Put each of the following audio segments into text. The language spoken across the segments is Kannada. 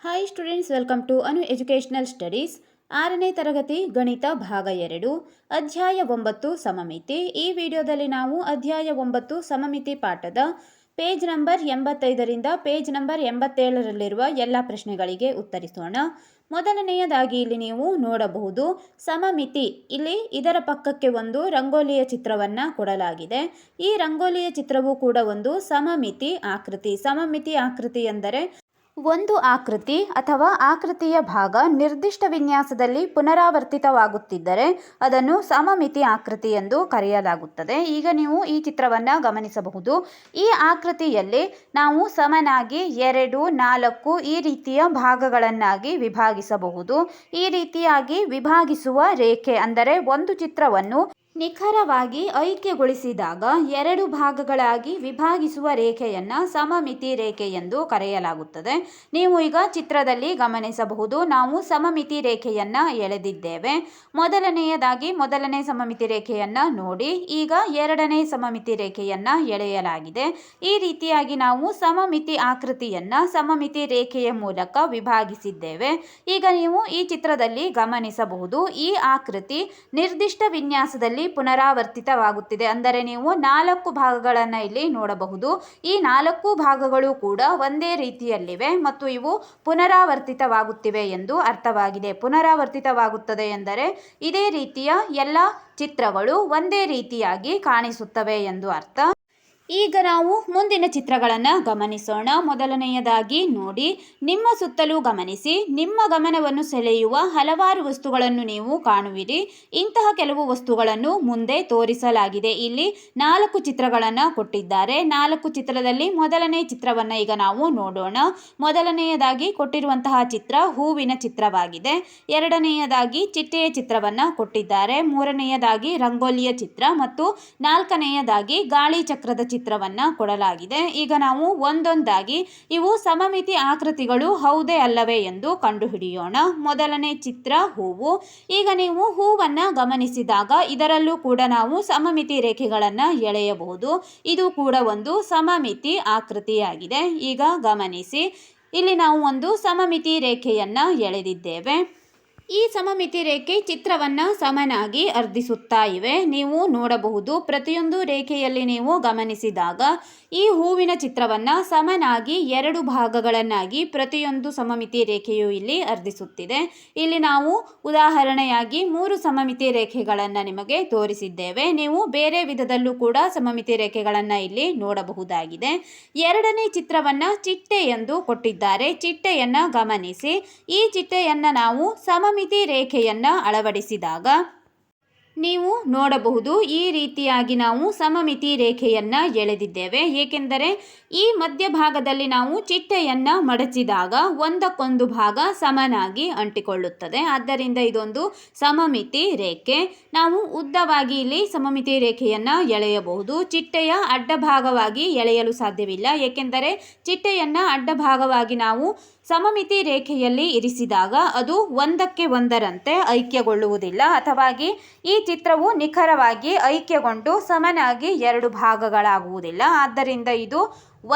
Hi students, welcome to Anu educational studies. 6ನೇ ತರಗತಿ ಗಣಿತ ಭಾಗ 2 ಅಧ್ಯಾಯ 9 ಸಮಮಿತಿ. ಈ ವಿಡಿಯೋದಲ್ಲಿ ನಾವು ಅಧ್ಯಾಯ 9 ಸಮಮಿತಿ ಪಾಠದ ಪೇಜ್ ನಂಬರ್ 85ರಿಂದ ಪೇಜ್ ನಂಬರ್ 87ರಲ್ಲಿರುವ ಎಲ್ಲ ಪ್ರಶ್ನೆಗಳಿಗೆ ಉತ್ತರಿಸೋಣ. ಮೊದಲನೆಯದಾಗಿ ಇಲ್ಲಿ ನೀವು ನೋಡಬಹುದು ಸಮಮಿತಿ. ಇಲ್ಲಿ ಇದರ ಪಕ್ಕಕ್ಕೆ ಒಂದು ರಂಗೋಲಿಯ ಚಿತ್ರವನ್ನು ಕೊಡಲಾಗಿದೆ. ಈ ರಂಗೋಲಿಯ ಚಿತ್ರವು ಕೂಡ ಒಂದು ಸಮಮಿತಿ ಆಕೃತಿ. ಸಮಮಿತಿ ಆಕೃತಿ ಎಂದರೆ ಒಂದು ಆಕೃತಿ ಅಥವಾ ಆಕೃತಿಯ ಭಾಗ ನಿರ್ದಿಷ್ಟ ವಿನ್ಯಾಸದಲ್ಲಿ ಪುನರಾವರ್ತಿತವಾಗುತ್ತಿದ್ದರೆ ಅದನ್ನು ಸಮಮಿತಿ ಆಕೃತಿ ಎಂದು ಕರೆಯಲಾಗುತ್ತದೆ. ಈಗ ನೀವು ಈ ಚಿತ್ರವನ್ನು ಗಮನಿಸಬಹುದು. ಈ ಆಕೃತಿಯಲ್ಲಿ ನಾವು ಸಮನಾಗಿ 2, 4 ಈ ರೀತಿಯ ಭಾಗಗಳನ್ನಾಗಿ ವಿಭಾಗಿಸಬಹುದು. ಈ ರೀತಿಯಾಗಿ ವಿಭಾಗಿಸುವ ರೇಖೆ ಅಂದರೆ ಒಂದು ಚಿತ್ರವನ್ನು ನಿಖರವಾಗಿ ಐಕ್ಯಗೊಳಿಸಿದಾಗ 2 ಭಾಗಗಳಾಗಿ ವಿಭಾಗಿಸುವ ರೇಖೆಯನ್ನು ಸಮಮಿತಿ ರೇಖೆ ಎಂದು ಕರೆಯಲಾಗುತ್ತದೆ. ನೀವು ಈಗ ಚಿತ್ರದಲ್ಲಿ ಗಮನಿಸಬಹುದು, ನಾವು ಸಮಮಿತಿ ರೇಖೆಯನ್ನು ಎಳೆದಿದ್ದೇವೆ. ಮೊದಲನೆಯದಾಗಿ ಮೊದಲನೇ ಸಮಮಿತಿ ರೇಖೆಯನ್ನು ನೋಡಿ. ಈಗ ಎರಡನೇ ಸಮಮಿತಿ ರೇಖೆಯನ್ನು ಎಳೆಯಲಾಗಿದೆ. ಈ ರೀತಿಯಾಗಿ ನಾವು ಸಮಮಿತಿ ಆಕೃತಿಯನ್ನು ಸಮಮಿತಿ ರೇಖೆಯ ಮೂಲಕ ವಿಭಾಗಿಸಿದ್ದೇವೆ. ಈಗ ನೀವು ಈ ಚಿತ್ರದಲ್ಲಿ ಗಮನಿಸಬಹುದು, ಈ ಆಕೃತಿ ನಿರ್ದಿಷ್ಟ ವಿನ್ಯಾಸದಲ್ಲಿ ಪುನರಾವರ್ತಿತವಾಗುತ್ತಿದೆ. ಅಂದರೆ ನೀವು 4 ಭಾಗಗಳನ್ನು ಇಲ್ಲಿ ನೋಡಬಹುದು. ಈ 4 ಭಾಗಗಳು ಕೂಡ ಒಂದೇ ರೀತಿಯಲ್ಲಿವೆ ಮತ್ತು ಇವು ಪುನರಾವರ್ತಿತವಾಗುತ್ತಿವೆ ಎಂದು ಅರ್ಥವಾಗಿದೆ. ಪುನರಾವರ್ತಿತವಾಗುತ್ತದೆ ಎಂದರೆ ಇದೇ ರೀತಿಯ ಎಲ್ಲ ಚಿತ್ರಗಳು ಒಂದೇ ರೀತಿಯಾಗಿ ಕಾಣಿಸುತ್ತವೆ ಎಂದು ಅರ್ಥ. ಈಗ ನಾವು ಮುಂದಿನ ಚಿತ್ರಗಳನ್ನು ಗಮನಿಸೋಣ. ಮೊದಲನೆಯದಾಗಿ ನೋಡಿ, ನಿಮ್ಮ ಸುತ್ತಲೂ ಗಮನಿಸಿ. ನಿಮ್ಮ ಗಮನವನ್ನು ಸೆಳೆಯುವ ಹಲವಾರು ವಸ್ತುಗಳನ್ನು ನೀವು ಕಾಣುವಿರಿ. ಇಂತಹ ಕೆಲವು ವಸ್ತುಗಳನ್ನು ಮುಂದೆ ತೋರಿಸಲಾಗಿದೆ. ಇಲ್ಲಿ 4 ಚಿತ್ರಗಳನ್ನು ಕೊಟ್ಟಿದ್ದಾರೆ. 4 ಚಿತ್ರದಲ್ಲಿ ಮೊದಲನೇ ಚಿತ್ರವನ್ನು ಈಗ ನಾವು ನೋಡೋಣ. ಮೊದಲನೆಯದಾಗಿ ಕೊಟ್ಟಿರುವಂತಹ ಚಿತ್ರ ಹೂವಿನ ಚಿತ್ರವಾಗಿದೆ. ಎರಡನೆಯದಾಗಿ ಚಿಟ್ಟೆಯ ಚಿತ್ರವನ್ನು ಕೊಟ್ಟಿದ್ದಾರೆ. ಮೂರನೆಯದಾಗಿ ರಂಗೋಲಿಯ ಚಿತ್ರ ಮತ್ತು ನಾಲ್ಕನೆಯದಾಗಿ ಗಾಳಿ ಚಕ್ರದ ಚಿತ್ರವನ್ನು ಕೊಡಲಾಗಿದೆ. ಈಗ ನಾವು ಒಂದೊಂದಾಗಿ ಇವು ಸಮಮಿತಿ ಆಕೃತಿಗಳು ಹೌದೇ ಅಲ್ಲವೇ ಎಂದು ಕಂಡುಹಿಡಿಯೋಣ. ಮೊದಲನೇ ಚಿತ್ರ ಹೂವು. ಈಗ ನೀವು ಹೂವನ್ನು ಗಮನಿಸಿದಾಗ ಇದರಲ್ಲೂ ಕೂಡ ನಾವು ಸಮಮಿತಿ ರೇಖೆಗಳನ್ನು ಎಳೆಯಬಹುದು. ಇದು ಕೂಡ ಒಂದು ಸಮಮಿತಿ ಆಕೃತಿಯಾಗಿದೆ. ಈಗ ಗಮನಿಸಿ, ಇಲ್ಲಿ ನಾವು ಒಂದು ಸಮಮಿತಿ ರೇಖೆಯನ್ನು ಎಳೆದಿದ್ದೇವೆ. ಈ ಸಮಮಿತಿ ರೇಖೆ ಚಿತ್ರವನ್ನು ಸಮನಾಗಿ ಅರ್ಧಿಸುತ್ತಾ ಇವೆ. ನೀವು ನೋಡಬಹುದು, ಪ್ರತಿಯೊಂದು ರೇಖೆಯಲ್ಲಿ ನೀವು ಗಮನಿಸಿದಾಗ ಈ ಹೂವಿನ ಚಿತ್ರವನ್ನು ಸಮನಾಗಿ 2 ಭಾಗಗಳನ್ನಾಗಿ ಪ್ರತಿಯೊಂದು ಸಮಮಿತಿ ರೇಖೆಯು ಇಲ್ಲಿ ಅರ್ಧಿಸುತ್ತಿದೆ. ಇಲ್ಲಿ ನಾವು ಉದಾಹರಣೆಯಾಗಿ 3 ಸಮಮಿತಿ ರೇಖೆಗಳನ್ನು ನಿಮಗೆ ತೋರಿಸಿದ್ದೇವೆ. ನೀವು ಬೇರೆ ವಿಧದಲ್ಲೂ ಕೂಡ ಸಮಮಿತಿ ರೇಖೆಗಳನ್ನು ಇಲ್ಲಿ ನೋಡಬಹುದಾಗಿದೆ. ಎರಡನೇ ಚಿತ್ರವನ್ನು ಚಿಟ್ಟೆ ಎಂದು ಕೊಟ್ಟಿದ್ದಾರೆ. ಚಿಟ್ಟೆಯನ್ನು ಗಮನಿಸಿ. ಈ ಚಿಟ್ಟೆಯನ್ನು ನಾವು ಸಮಮಿತಿ ರೇಖೆಯನ್ನು ಅಳವಡಿಸಿದಾಗ ನೀವು ನೋಡಬಹುದು, ಈ ರೀತಿಯಾಗಿ ನಾವು ಸಮಮಿತಿ ರೇಖೆಯನ್ನು ಎಳೆದಿದ್ದೇವೆ. ಏಕೆಂದರೆ ಈ ಮಧ್ಯಭಾಗದಲ್ಲಿ ನಾವು ಚಿಟ್ಟೆಯನ್ನು ಮಡಚಿದಾಗ ಒಂದಕ್ಕೊಂದು ಭಾಗ ಸಮನಾಗಿ ಅಂಟಿಕೊಳ್ಳುತ್ತದೆ. ಆದ್ದರಿಂದ ಇದೊಂದು ಸಮಮಿತಿ ರೇಖೆ. ನಾವು ಉದ್ದವಾಗಿ ಇಲ್ಲಿ ಸಮಮಿತಿ ರೇಖೆಯನ್ನು ಎಳೆಯಬಹುದು. ಚಿಟ್ಟೆಯ ಅಡ್ಡಭಾಗವಾಗಿ ಎಳೆಯಲು ಸಾಧ್ಯವಿಲ್ಲ. ಏಕೆಂದರೆ ಚಿಟ್ಟೆಯನ್ನು ಅಡ್ಡಭಾಗವಾಗಿ ನಾವು ಸಮಮಿತಿ ರೇಖೆಯಲ್ಲಿ ಇರಿಸಿದಾಗ ಅದು ಒಂದಕ್ಕೆ ಒಂದರಂತೆ ಐಕ್ಯಗೊಳ್ಳುವುದಿಲ್ಲ. ಅಥವಾಗಿ ಈ ಚಿತ್ರವು ನಿಖರವಾಗಿ ಐಕ್ಯಗೊಂಡು ಸಮನಾಗಿ 2 ಭಾಗಗಳಾಗುವುದಿಲ್ಲ. ಆದ್ದರಿಂದ ಇದು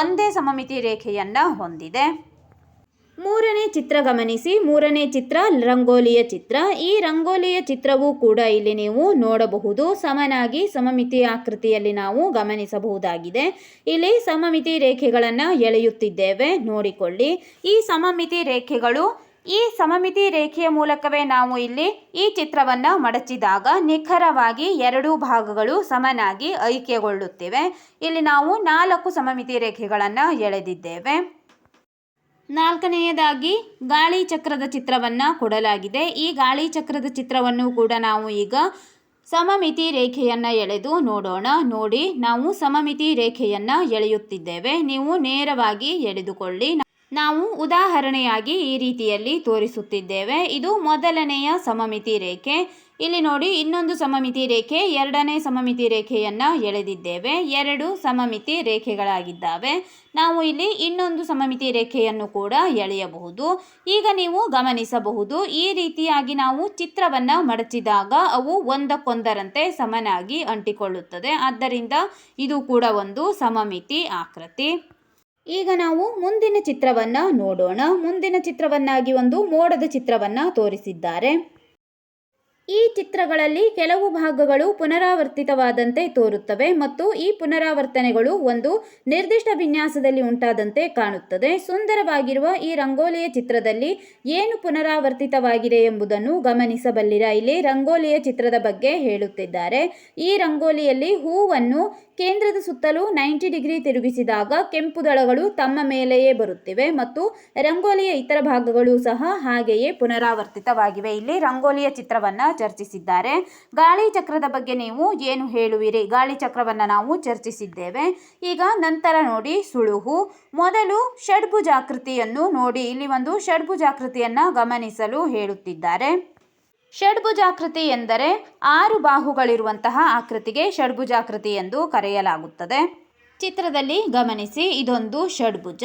ಒಂದೇ ಸಮಮಿತಿ ರೇಖೆಯನ್ನು ಹೊಂದಿದೆ. ಮೂರನೇ ಚಿತ್ರ ಗಮನಿಸಿ. ಮೂರನೇ ಚಿತ್ರ ರಂಗೋಲಿಯ ಚಿತ್ರ. ಈ ರಂಗೋಲಿಯ ಚಿತ್ರವೂ ಕೂಡ ಇಲ್ಲಿ ನೀವು ನೋಡಬಹುದು. ಸಮನಾಗಿ ಸಮಮಿತಿ ಆಕೃತಿಯಲ್ಲಿ ನಾವು ಗಮನಿಸಬಹುದಾಗಿದೆ. ಇಲ್ಲಿ ಸಮಮಿತಿ ರೇಖೆಗಳನ್ನು ಎಳೆಯುತ್ತಿದ್ದೇವೆ, ನೋಡಿಕೊಳ್ಳಿ. ಈ ಸಮಮಿತಿ ರೇಖೆಗಳು ಈ ಸಮಮಿತಿ ರೇಖೆಯ ಮೂಲಕವೇ ನಾವು ಇಲ್ಲಿ ಈ ಚಿತ್ರವನ್ನು ಮಡಚಿದಾಗ ನಿಖರವಾಗಿ 2 ಭಾಗಗಳು ಸಮನಾಗಿ ಐಕ್ಯಗೊಳ್ಳುತ್ತಿವೆ. ಇಲ್ಲಿ ನಾವು 4 ಸಮಮಿತಿ ರೇಖೆಗಳನ್ನು ಎಳೆದಿದ್ದೇವೆ. ನಾಲ್ಕನೆಯದಾಗಿ ಗಾಳಿ ಚಕ್ರದ ಚಿತ್ರವನ್ನು ಕೊಡಲಾಗಿದೆ. ಈ ಗಾಳಿ ಚಕ್ರದ ಚಿತ್ರವನ್ನು ಕೂಡ ನಾವು ಈಗ ಸಮಮಿತಿ ರೇಖೆಯನ್ನು ಎಳೆದು ನೋಡೋಣ. ನೋಡಿ, ನಾವು ಸಮಮಿತಿ ರೇಖೆಯನ್ನು ಎಳೆಯುತ್ತಿದ್ದೇವೆ. ನೀವು ನೇರವಾಗಿ ಎಳೆದುಕೊಳ್ಳಿ. ನಾವು ಉದಾಹರಣೆಯಾಗಿ ಈ ರೀತಿಯಲ್ಲಿ ತೋರಿಸುತ್ತಿದ್ದೇವೆ. ಇದು ಮೊದಲನೆಯ ಸಮಮಿತಿ ರೇಖೆ. ಇಲ್ಲಿ ನೋಡಿ, ಇನ್ನೊಂದು ಸಮಮಿತಿ ರೇಖೆ, ಎರಡನೇ ಸಮಮಿತಿ ರೇಖೆಯನ್ನು ಎಳೆದಿದ್ದೇವೆ. 2 ಸಮಮಿತಿ ರೇಖೆಗಳಾಗಿದ್ದಾವೆ. ನಾವು ಇಲ್ಲಿ ಇನ್ನೊಂದು ಸಮಮಿತಿ ರೇಖೆಯನ್ನು ಕೂಡ ಎಳೆಯಬಹುದು. ಈಗ ನೀವು ಗಮನಿಸಬಹುದು, ಈ ರೀತಿಯಾಗಿ ನಾವು ಚಿತ್ರವನ್ನು ಮಡಚಿದಾಗ ಅವು ಒಂದಕ್ಕೊಂದರಂತೆ ಸಮನಾಗಿ ಅಂಟಿಕೊಳ್ಳುತ್ತದೆ. ಆದ್ದರಿಂದ ಇದು ಕೂಡ ಒಂದು ಸಮಮಿತಿ ಆಕೃತಿ. ಈಗ ನಾವು ಮುಂದಿನ ಚಿತ್ರವನ್ನು ನೋಡೋಣ. ಮುಂದಿನ ಚಿತ್ರವನ್ನಾಗಿ ಒಂದು ಮೋಡದ ಚಿತ್ರವನ್ನು ತೋರಿಸಿದ್ದಾರೆ. ಈ ಚಿತ್ರಗಳಲ್ಲಿ ಕೆಲವು ಭಾಗಗಳು ಪುನರಾವರ್ತಿತವಾದಂತೆ ತೋರುತ್ತವೆ ಮತ್ತು ಈ ಪುನರಾವರ್ತನೆಗಳು ಒಂದು ನಿರ್ದಿಷ್ಟ ವಿನ್ಯಾಸದಲ್ಲಿ ಉಂಟಾದಂತೆ ಕಾಣುತ್ತದೆ. ಸುಂದರವಾಗಿರುವ ಈ ರಂಗೋಲಿಯ ಚಿತ್ರದಲ್ಲಿ ಏನು ಪುನರಾವರ್ತಿತವಾಗಿದೆ ಎಂಬುದನ್ನು ಗಮನಿಸಬಲ್ಲಿರಾ? ಇಲ್ಲಿ ರಂಗೋಲಿಯ ಚಿತ್ರದ ಬಗ್ಗೆ ಹೇಳುತ್ತಿದ್ದಾರೆ. ಈ ರಂಗೋಲಿಯಲ್ಲಿ ಹೂವನ್ನು ಕೇಂದ್ರದ ಸುತ್ತಲೂ 90 ಡಿಗ್ರಿ ತಿರುಗಿಸಿದಾಗ ಕೆಂಪು ದಳಗಳು ತಮ್ಮ ಮೇಲೆಯೇ ಬರುತ್ತಿವೆ ಮತ್ತು ರಂಗೋಲಿಯ ಇತರ ಭಾಗಗಳು ಸಹ ಹಾಗೆಯೇ ಪುನರಾವರ್ತಿತವಾಗಿವೆ. ಇಲ್ಲಿ ರಂಗೋಲಿಯ ಚಿತ್ರವನ್ನು ಚರ್ಚಿಸಿದ್ದಾರೆ. ಗಾಳಿ ಚಕ್ರದ ಬಗ್ಗೆ ನೀವು ಏನು ಹೇಳುವಿರಿ? ಗಾಳಿ ಚಕ್ರವನ್ನು ನಾವು ಚರ್ಚಿಸಿದ್ದೇವೆ. ಈಗ ನಂತರ ನೋಡಿ ಸುಳುಹು. ಮೊದಲು ಷಡ್ಭುಜಾಕೃತಿಯನ್ನು ನೋಡಿ. ಇಲ್ಲಿ ಒಂದು ಷಡ್ಭುಜಾಕೃತಿಯನ್ನು ಗಮನಿಸಲು ಹೇಳುತ್ತಿದ್ದಾರೆ. ಷಡ್ಭುಜಾಕೃತಿ ಎಂದರೆ 6 ಬಾಹುಗಳಿರುವಂತಹ ಆಕೃತಿಗೆ ಷಡ್ಭುಜಾಕೃತಿ ಎಂದು ಕರೆಯಲಾಗುತ್ತದೆ. ಚಿತ್ರದಲ್ಲಿ ಗಮನಿಸಿ, ಇದೊಂದು ಷಡ್ಭುಜ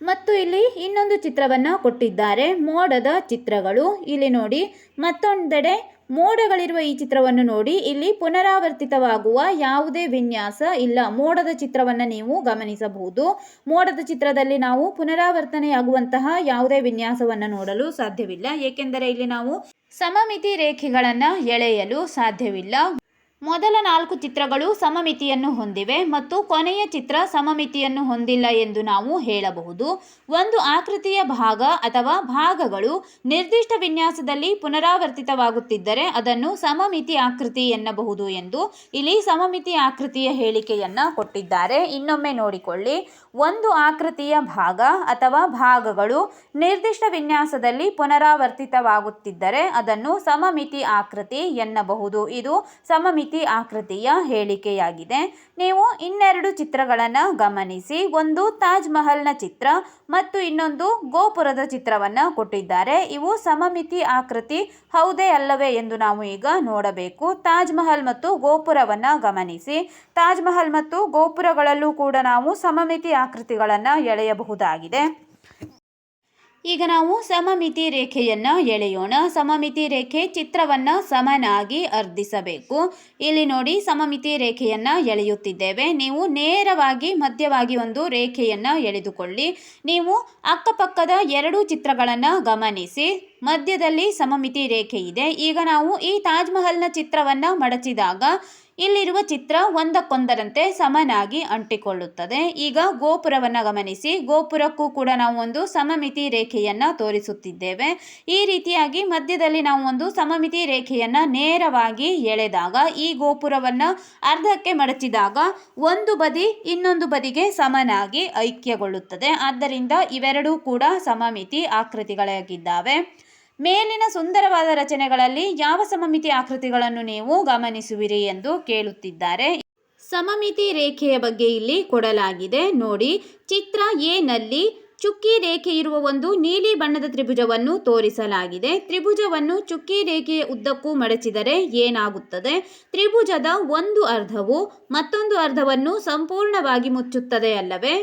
ಮತ್ತು ಇಲ್ಲಿ ಇನ್ನೊಂದು ಚಿತ್ರವನ್ನು ಕೊಟ್ಟಿದ್ದಾರೆ, ಮೋಡದ ಚಿತ್ರಗಳು. ಇಲ್ಲಿ ನೋಡಿ, ಮತ್ತೊಂದೆಡೆ ಮೋಡಗಳಿರುವ ಈ ಚಿತ್ರವನ್ನು ನೋಡಿ. ಇಲ್ಲಿ ಪುನರಾವರ್ತಿತವಾಗುವ ಯಾವುದೇ ವಿನ್ಯಾಸ ಇಲ್ಲ. ಮೋಡದ ಚಿತ್ರವನ್ನು ನೀವು ಗಮನಿಸಬಹುದು. ಮೋಡದ ಚಿತ್ರದಲ್ಲಿ ನಾವು ಪುನರಾವರ್ತನೆಯಾಗುವಂತಹ ಯಾವುದೇ ವಿನ್ಯಾಸವನ್ನು ನೋಡಲು ಸಾಧ್ಯವಿಲ್ಲ, ಏಕೆಂದರೆ ಇಲ್ಲಿ ನಾವು ಸಮಮಿತಿ ರೇಖೆಗಳನ್ನು ಎಳೆಯಲು ಸಾಧ್ಯವಿಲ್ಲ. ಮೊದಲ 4 ಚಿತ್ರಗಳು ಸಮಮಿತಿಯನ್ನು ಹೊಂದಿವೆ ಮತ್ತು ಕೊನೆಯ ಚಿತ್ರ ಸಮಮಿತಿಯನ್ನು ಹೊಂದಿಲ್ಲ ಎಂದು ನಾವು ಹೇಳಬಹುದು. ಒಂದು ಆಕೃತಿಯ ಭಾಗ ಅಥವಾ ಭಾಗಗಳು ನಿರ್ದಿಷ್ಟ ವಿನ್ಯಾಸದಲ್ಲಿ ಪುನರಾವರ್ತಿತವಾಗುತ್ತಿದ್ದರೆ ಅದನ್ನು ಸಮಮಿತಿ ಆಕೃತಿ ಎನ್ನಬಹುದು ಎಂದು ಇಲ್ಲಿ ಸಮಮಿತಿ ಆಕೃತಿಯ ಹೇಳಿಕೆಯನ್ನು ಕೊಟ್ಟಿದ್ದಾರೆ. ಇನ್ನೊಮ್ಮೆ ನೋಡಿಕೊಳ್ಳಿ. ಒಂದು ಆಕೃತಿಯ ಭಾಗ ಅಥವಾ ಭಾಗಗಳು ನಿರ್ದಿಷ್ಟ ವಿನ್ಯಾಸದಲ್ಲಿ ಪುನರಾವರ್ತಿತವಾಗುತ್ತಿದ್ದರೆ ಅದನ್ನು ಸಮಮಿತಿ ಆಕೃತಿ ಎನ್ನಬಹುದು. ಇದು ಸಮಮಿತಿ ಆಕೃತಿಯ ಹೇಳಿಕೆಯಾಗಿದೆ. ನೀವು ಇನ್ನೆರಡು ಚಿತ್ರಗಳನ್ನು ಗಮನಿಸಿ. ಒಂದು ತಾಜ್ ಮಹಲ್ನ ಚಿತ್ರ ಮತ್ತು ಇನ್ನೊಂದು ಗೋಪುರದ ಚಿತ್ರವನ್ನು ಕೊಟ್ಟಿದ್ದಾರೆ. ಇವು ಸಮಮಿತಿ ಆಕೃತಿ ಹೌದೇ ಅಲ್ಲವೇ ಎಂದು ನಾವು ಈಗ ನೋಡಬೇಕು. ತಾಜ್ ಮಹಲ್ ಮತ್ತು ಗೋಪುರವನ್ನು ಗಮನಿಸಿ. ತಾಜ್ ಮಹಲ್ ಮತ್ತು ಗೋಪುರಗಳಲ್ಲೂ ಕೂಡ ನಾವು ಸಮಮಿತಿ ಆಕೃತಿಗಳನ್ನು ಎಳೆಯಬಹುದಾಗಿದೆ. ಈಗ ನಾವು ಸಮಮಿತಿ ರೇಖೆಯನ್ನು ಎಳೆಯೋಣ. ಸಮಮಿತಿ ರೇಖೆ ಚಿತ್ರವನ್ನು ಸಮನಾಗಿ ಅರ್ಧಿಸಬೇಕು. ಇಲ್ಲಿ ನೋಡಿ, ಸಮಮಿತಿ ರೇಖೆಯನ್ನು ಎಳೆಯುತ್ತಿದ್ದೇವೆ. ನೀವು ನೇರವಾಗಿ ಮಧ್ಯವಾಗಿ ಒಂದು ರೇಖೆಯನ್ನು ಎಳೆದುಕೊಳ್ಳಿ. ನೀವು ಅಕ್ಕಪಕ್ಕದ 2 ಚಿತ್ರಗಳನ್ನು ಗಮನಿಸಿ. ಮಧ್ಯದಲ್ಲಿ ಸಮಮಿತಿ ರೇಖೆ ಇದೆ. ಈಗ ನಾವು ಈ ತಾಜ್ ಮಹಲ್ನ ಚಿತ್ರವನ್ನು ಮಡಚಿದಾಗ ಇಲ್ಲಿರುವ ಚಿತ್ರ ಒಂದಕ್ಕೊಂದರಂತೆ ಸಮನಾಗಿ ಅಂಟಿಕೊಳ್ಳುತ್ತದೆ. ಈಗ ಗೋಪುರವನ್ನು ಗಮನಿಸಿ. ಗೋಪುರಕ್ಕೂ ಕೂಡ ನಾವು ಒಂದು ಸಮಮಿತಿ ರೇಖೆಯನ್ನು ತೋರಿಸುತ್ತಿದ್ದೇವೆ. ಈ ರೀತಿಯಾಗಿ ಮಧ್ಯದಲ್ಲಿ ನಾವು ಒಂದು ಸಮಮಿತಿ ರೇಖೆಯನ್ನು ನೇರವಾಗಿ ಎಳೆದಾಗ ಈ ಗೋಪುರವನ್ನು ಅರ್ಧಕ್ಕೆ ಮಡಚಿದಾಗ ಒಂದು ಬದಿ ಇನ್ನೊಂದು ಬದಿಗೆ ಸಮನಾಗಿ ಐಕ್ಯಗೊಳ್ಳುತ್ತದೆ. ಆದ್ದರಿಂದ ಇವೆರಡೂ ಕೂಡ ಸಮಮಿತಿ ಆಕೃತಿಗಳಾಗಿದ್ದಾವೆ. ಮೇಲಿನ ಸುಂದರವಾದ ರಚನೆಗಳಲ್ಲಿ ಯಾವ ಸಮಮಿತಿ ಆಕೃತಿಗಳನ್ನು ನೀವು ಗಮನಿಸುವಿರಿ ಎಂದು ಕೇಳುತ್ತಿದ್ದಾರೆ. ಸಮಮಿತಿ ರೇಖೆಯ ಬಗ್ಗೆ ಇಲ್ಲಿ ಕೊಡಲಾಗಿದೆ ನೋಡಿ. ಚಿತ್ರ ಎ ನಲ್ಲಿ ಚುಕ್ಕಿ ರೇಖೆ ಇರುವ ಒಂದು ನೀಲಿ ಬಣ್ಣದ ತ್ರಿಭುಜವನ್ನು ತೋರಿಸಲಾಗಿದೆ. ತ್ರಿಭುಜವನ್ನು ಚುಕ್ಕಿ ರೇಖೆಯ ಉದ್ದಕ್ಕೂ ಮಡಚಿದರೆ ಏನಾಗುತ್ತದೆ? ತ್ರಿಭುಜದ ಒಂದು ಅರ್ಧವು ಮತ್ತೊಂದು ಅರ್ಧವನ್ನು ಸಂಪೂರ್ಣವಾಗಿ ಮುಚ್ಚುತ್ತದೆ ಅಲ್ಲವೇ?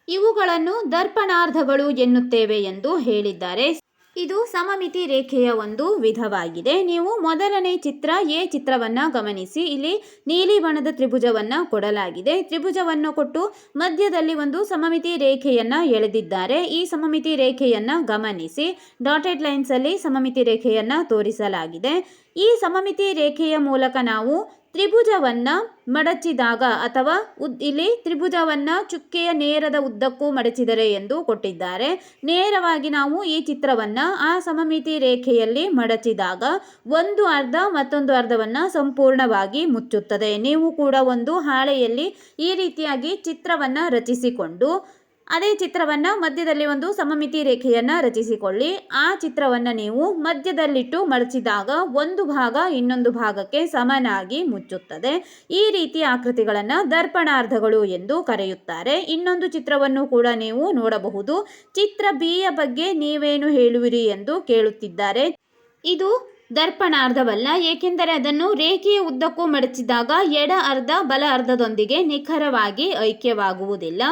ಇವುಗಳನ್ನು ದರ್ಪಣಾರ್ಧಗಳು ಎನ್ನುತ್ತೇವೆ ಎಂದು ಹೇಳಿದ್ದಾರೆ. ಇದು ಸಮಮಿತಿ ರೇಖೆಯ ಒಂದು ವಿಧವಾಗಿದೆ. ನೀವು ಮೊದಲನೇ ಚಿತ್ರ ಎ ಚಿತ್ರವನ್ನು ಗಮನಿಸಿ. ಇಲ್ಲಿ ನೀಲಿ ಬಣ್ಣದ ತ್ರಿಭುಜವನ್ನು ಕೊಡಲಾಗಿದೆ. ತ್ರಿಭುಜವನ್ನು ಕೊಟ್ಟು ಮಧ್ಯದಲ್ಲಿ ಒಂದು ಸಮಮಿತಿ ರೇಖೆಯನ್ನು ಎಳೆದಿದ್ದಾರೆ. ಈ ಸಮಮಿತಿ ರೇಖೆಯನ್ನು ಗಮನಿಸಿ. ಡಾಟೆಡ್ ಲೈನ್ಸ್ ಅಲ್ಲಿ ಸಮಮಿತಿ ರೇಖೆಯನ್ನು ತೋರಿಸಲಾಗಿದೆ. ಈ ಸಮಮಿತಿ ರೇಖೆಯ ಮೂಲಕ ನಾವು ತ್ರಿಭುಜವನ್ನು ಮಡಚಿದಾಗ ಅಥವಾ ಇಲ್ಲಿ ತ್ರಿಭುಜವನ್ನು ಚುಕ್ಕೆಯ ನೇರದ ಉದ್ದಕ್ಕೂ ಮಡಚಿದರೆ ಎಂದು ಕೊಟ್ಟಿದ್ದಾರೆ. ನೇರವಾಗಿ ನಾವು ಈ ಚಿತ್ರವನ್ನು ಆ ಸಮಮಿತಿ ರೇಖೆಯಲ್ಲಿ ಮಡಚಿದಾಗ ಒಂದು ಅರ್ಧ ಮತ್ತೊಂದು ಅರ್ಧವನ್ನು ಸಂಪೂರ್ಣವಾಗಿ ಮುಚ್ಚುತ್ತದೆ. ನೀವು ಕೂಡ ಒಂದು ಹಾಳೆಯಲ್ಲಿ ಈ ರೀತಿಯಾಗಿ ಚಿತ್ರವನ್ನು ರಚಿಸಿಕೊಂಡು ಅದೇ ಚಿತ್ರವನ್ನು ಮಧ್ಯದಲ್ಲಿ ಒಂದು ಸಮಮಿತಿ ರೇಖೆಯನ್ನು ರಚಿಸಿಕೊಳ್ಳಿ. ಆ ಚಿತ್ರವನ್ನು ನೀವು ಮಧ್ಯದಲ್ಲಿಟ್ಟು ಮಡಚಿದಾಗ ಒಂದು ಭಾಗ ಇನ್ನೊಂದು ಭಾಗಕ್ಕೆ ಸಮನಾಗಿ ಮುಚ್ಚುತ್ತದೆ. ಈ ರೀತಿಯ ಆಕೃತಿಗಳನ್ನು ದರ್ಪಣಾರ್ಧಗಳು ಎಂದು ಕರೆಯುತ್ತಾರೆ. ಇನ್ನೊಂದು ಚಿತ್ರವನ್ನು ಕೂಡ ನೀವು ನೋಡಬಹುದು. ಚಿತ್ರ ಬಿಯ ಬಗ್ಗೆ ನೀವೇನು ಹೇಳುವಿರಿ ಎಂದು ಕೇಳುತ್ತಿದ್ದಾರೆ. ಇದು ದರ್ಪಣಾರ್ಧವಲ್ಲ, ಏಕೆಂದರೆ ಅದನ್ನು ರೇಖೆಯ ಉದ್ದಕ್ಕೂ ಮಡಚಿದಾಗ ಎಡ ಅರ್ಧ ಬಲ ಅರ್ಧದೊಂದಿಗೆ ನಿಖರವಾಗಿ ಐಕ್ಯವಾಗುವುದಿಲ್ಲ.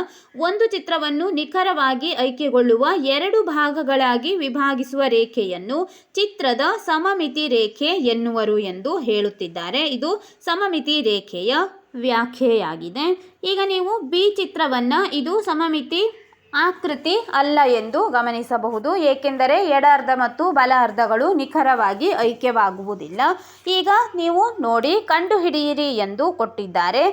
ಒಂದು ಚಿತ್ರವನ್ನು ನಿಖರವಾಗಿ ಐಕ್ಯಗೊಳ್ಳುವ 2 ಭಾಗಗಳಾಗಿ ವಿಭಾಗಿಸುವ ರೇಖೆಯನ್ನು ಚಿತ್ರದ ಸಮಮಿತಿ ರೇಖೆ ಎನ್ನುವರು ಎಂದು ಹೇಳುತ್ತಿದ್ದಾರೆ. ಇದು ಸಮಮಿತಿ ರೇಖೆಯ ವ್ಯಾಖ್ಯೆಯಾಗಿದೆ. ಈಗ ನೀವು ಬಿ ಚಿತ್ರವನ್ನು, ಇದು ಸಮಮಿತಿ ಆಕೃತಿ ಅಲ್ಲ ಎಂದು ಗಮನಿಸಬಹುದು, ಏಕೆಂದರೆ ಎಡ ಅರ್ಧ ಮತ್ತು ಬಲ ಅರ್ಧಗಳು ನಿಖರವಾಗಿ ಐಕ್ಯವಾಗುವುದಿಲ್ಲ. ಈಗ ನೀವು ನೋಡಿ ಕಂಡುಹಿಡಿಯಿರಿ ಎಂದು ಕೊಟ್ಟಿದ್ದಾರೆ.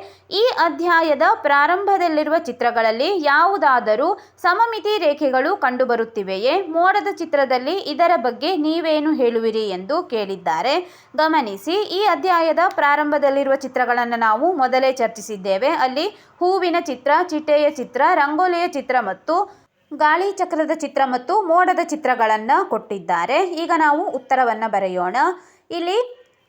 ಈ ಅಧ್ಯಾಯದ ಪ್ರಾರಂಭದಲ್ಲಿರುವ ಚಿತ್ರಗಳಲ್ಲಿ ಯಾವುದಾದರೂ ಸಮಮಿತಿ ರೇಖೆಗಳು ಕಂಡುಬರುತ್ತಿವೆಯೇ? ಮೋಡದ ಚಿತ್ರದಲ್ಲಿ ಇದರ ಬಗ್ಗೆ ನೀವೇನು ಹೇಳುವಿರಿ ಎಂದು ಕೇಳಿದ್ದಾರೆ. ಗಮನಿಸಿ, ಈ ಅಧ್ಯಾಯದ ಪ್ರಾರಂಭದಲ್ಲಿರುವ ಚಿತ್ರಗಳನ್ನು ನಾವು ಮೊದಲೇ ಚರ್ಚಿಸಿದ್ದೇವೆ. ಅಲ್ಲಿ ಹೂವಿನ ಚಿತ್ರ, ಚಿಟ್ಟೆಯ ಚಿತ್ರ, ರಂಗೋಲಿಯ ಚಿತ್ರ ಮತ್ತು ಗಾಳಿ ಚಕ್ರದ ಚಿತ್ರ ಮತ್ತು ಮೋಡದ ಚಿತ್ರಗಳನ್ನು ಕೊಟ್ಟಿದ್ದಾರೆ. ಈಗ ನಾವು ಉತ್ತರವನ್ನು ಬರೆಯೋಣ. ಇಲ್ಲಿ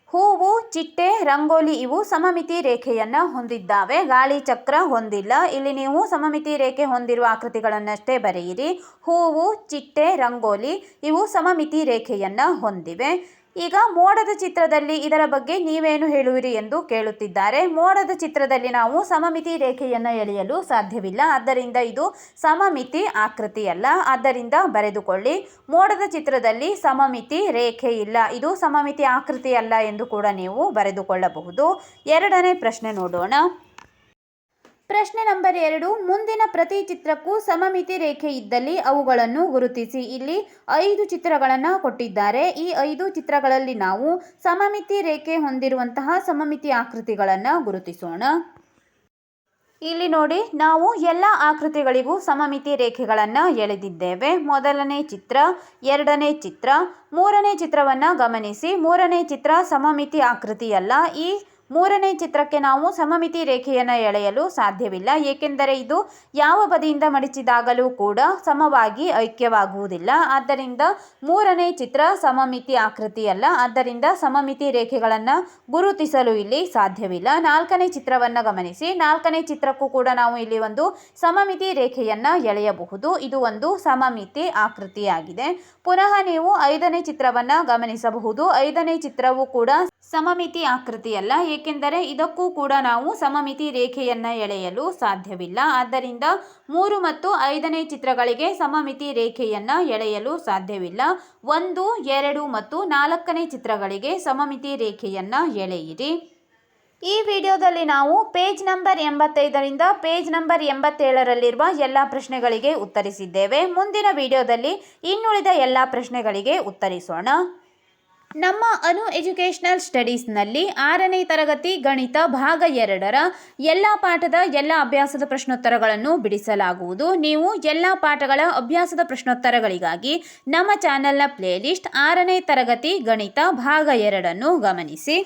ಹೂವು, ಚಿಟ್ಟೆ, ರಂಗೋಲಿ ಇವು ಸಮಮಿತಿ ರೇಖೆಯನ್ನು ಹೊಂದಿದ್ದಾವೆ, ಗಾಳಿ ಚಕ್ರ ಹೊಂದಿಲ್ಲ. ಇಲ್ಲಿ ನೀವು ಸಮಮಿತಿ ರೇಖೆ ಹೊಂದಿರುವ ಆಕೃತಿಗಳನ್ನಷ್ಟೇ ಬರೆಯಿರಿ. ಹೂವು, ಚಿಟ್ಟೆ, ರಂಗೋಲಿ ಇವು ಸಮಮಿತಿ ರೇಖೆಯನ್ನು ಹೊಂದಿವೆ. ಈಗ ಮೋಡದ ಚಿತ್ರದಲ್ಲಿ ಇದರ ಬಗ್ಗೆ ನೀವೇನು ಹೇಳುವಿರಿ ಎಂದು ಕೇಳುತ್ತಿದ್ದಾರೆ. ಮೋಡದ ಚಿತ್ರದಲ್ಲಿ ನಾವು ಸಮಮಿತಿ ರೇಖೆಯನ್ನು ಎಳೆಯಲು ಸಾಧ್ಯವಿಲ್ಲ, ಆದ್ದರಿಂದ ಇದು ಸಮಮಿತಿ ಆಕೃತಿಯಲ್ಲ. ಆದ್ದರಿಂದ ಬರೆದುಕೊಳ್ಳಿ, ಮೋಡದ ಚಿತ್ರದಲ್ಲಿ ಸಮಮಿತಿ ರೇಖೆ ಇಲ್ಲ, ಇದು ಸಮಮಿತಿ ಆಕೃತಿಯಲ್ಲ ಎಂದು ಕೂಡ ನೀವು ಬರೆದುಕೊಳ್ಳಬಹುದು. ಎರಡನೇ ಪ್ರಶ್ನೆ ನೋಡೋಣ. ಪ್ರಶ್ನೆ ನಂಬರ್ 2, ಮುಂದಿನ ಪ್ರತಿ ಚಿತ್ರಕ್ಕೂ ಸಮಮಿತಿ ರೇಖೆ ಇದ್ದಲ್ಲಿ ಅವುಗಳನ್ನು ಗುರುತಿಸಿ. ಇಲ್ಲಿ 5 ಚಿತ್ರಗಳನ್ನು ಕೊಟ್ಟಿದ್ದಾರೆ. ಈ 5 ಚಿತ್ರಗಳಲ್ಲಿ ನಾವು ಸಮಮಿತಿ ರೇಖೆ ಹೊಂದಿರುವಂತಹ ಸಮಮಿತಿ ಆಕೃತಿಗಳನ್ನು ಗುರುತಿಸೋಣ. ಇಲ್ಲಿ ನೋಡಿ, ನಾವು ಎಲ್ಲ ಆಕೃತಿಗಳಿಗೂ ಸಮಮಿತಿ ರೇಖೆಗಳನ್ನು ಎಳೆದಿದ್ದೇವೆ. ಮೊದಲನೇ ಚಿತ್ರ, ಎರಡನೇ ಚಿತ್ರ, ಮೂರನೇ ಚಿತ್ರವನ್ನು ಗಮನಿಸಿ. ಮೂರನೇ ಚಿತ್ರ ಸಮಮಿತಿ ಆಕೃತಿಯಲ್ಲ. ಈ ಮೂರನೇ ಚಿತ್ರಕ್ಕೆ ನಾವು ಸಮಮಿತಿ ರೇಖೆಯನ್ನು ಎಳೆಯಲು ಸಾಧ್ಯವಿಲ್ಲ, ಏಕೆಂದರೆ ಇದು ಯಾವ ಬದಿಯಿಂದ ಮಡಿಚಿದಾಗಲೂ ಕೂಡ ಸಮವಾಗಿ ಐಕ್ಯವಾಗುವುದಿಲ್ಲ. ಆದ್ದರಿಂದ ಮೂರನೇ ಚಿತ್ರ ಸಮಮಿತಿ ಆಕೃತಿಯಲ್ಲ, ಆದ್ದರಿಂದ ಸಮಮಿತಿ ರೇಖೆಗಳನ್ನು ಗುರುತಿಸಲು ಇಲ್ಲಿ ಸಾಧ್ಯವಿಲ್ಲ. ನಾಲ್ಕನೇ ಚಿತ್ರವನ್ನು ಗಮನಿಸಿ. ನಾಲ್ಕನೇ ಚಿತ್ರಕ್ಕೂ ಕೂಡ ನಾವು ಇಲ್ಲಿ ಒಂದು ಸಮಮಿತಿ ರೇಖೆಯನ್ನು ಎಳೆಯಬಹುದು. ಇದು ಒಂದು ಸಮಮಿತಿ ಆಕೃತಿಯಾಗಿದೆ. ಪುನಃ ನೀವು 5ನೇ ಚಿತ್ರವನ್ನು ಗಮನಿಸಬಹುದು. 5ನೇ ಚಿತ್ರವೂ ಕೂಡ ಸಮಮಿತಿ ಆಕೃತಿಯಲ್ಲ, ಏಕೆಂದರೆ ಇದಕ್ಕೂ ಕೂಡ ನಾವು ಸಮಮಿತಿ ರೇಖೆಯನ್ನು ಎಳೆಯಲು ಸಾಧ್ಯವಿಲ್ಲ. ಆದ್ದರಿಂದ 3 ಮತ್ತು 5ನೇ ಚಿತ್ರಗಳಿಗೆ ಸಮಮಿತಿ ರೇಖೆಯನ್ನು ಎಳೆಯಲು ಸಾಧ್ಯವಿಲ್ಲ. 1, 2 ಮತ್ತು 4ನೇ ಚಿತ್ರಗಳಿಗೆ ಸಮಮಿತಿ ರೇಖೆಯನ್ನು ಎಳೆಯಿರಿ. ಈ ವಿಡಿಯೋದಲ್ಲಿ ನಾವು ಪೇಜ್ ನಂಬರ್ 85ರಿಂದ ಪೇಜ್ ನಂಬರ್ 87ರಲ್ಲಿರುವ ಎಲ್ಲ ಪ್ರಶ್ನೆಗಳಿಗೆ ಉತ್ತರಿಸಿದ್ದೇವೆ. ಮುಂದಿನ ವಿಡಿಯೋದಲ್ಲಿ ಇನ್ನುಳಿದ ಎಲ್ಲ ಪ್ರಶ್ನೆಗಳಿಗೆ ಉತ್ತರಿಸೋಣ. ನಮ್ಮ ಅನು ಎಜುಕೇಷನಲ್ ಸ್ಟಡೀಸ್ನಲ್ಲಿ 6ನೇ ತರಗತಿ ಗಣಿತ ಭಾಗ 2ರ ಎಲ್ಲ ಪಾಠದ ಎಲ್ಲ ಅಭ್ಯಾಸದ ಪ್ರಶ್ನೋತ್ತರಗಳನ್ನು ಬಿಡಿಸಲಾಗುವುದು. ನೀವು ಎಲ್ಲ ಪಾಠಗಳ ಅಭ್ಯಾಸದ ಪ್ರಶ್ನೋತ್ತರಗಳಿಗಾಗಿ ನಮ್ಮ ಚಾನೆಲ್ನ ಪ್ಲೇಲಿಸ್ಟ್ 6ನೇ ತರಗತಿ ಗಣಿತ ಭಾಗ 2 ಗಮನಿಸಿ.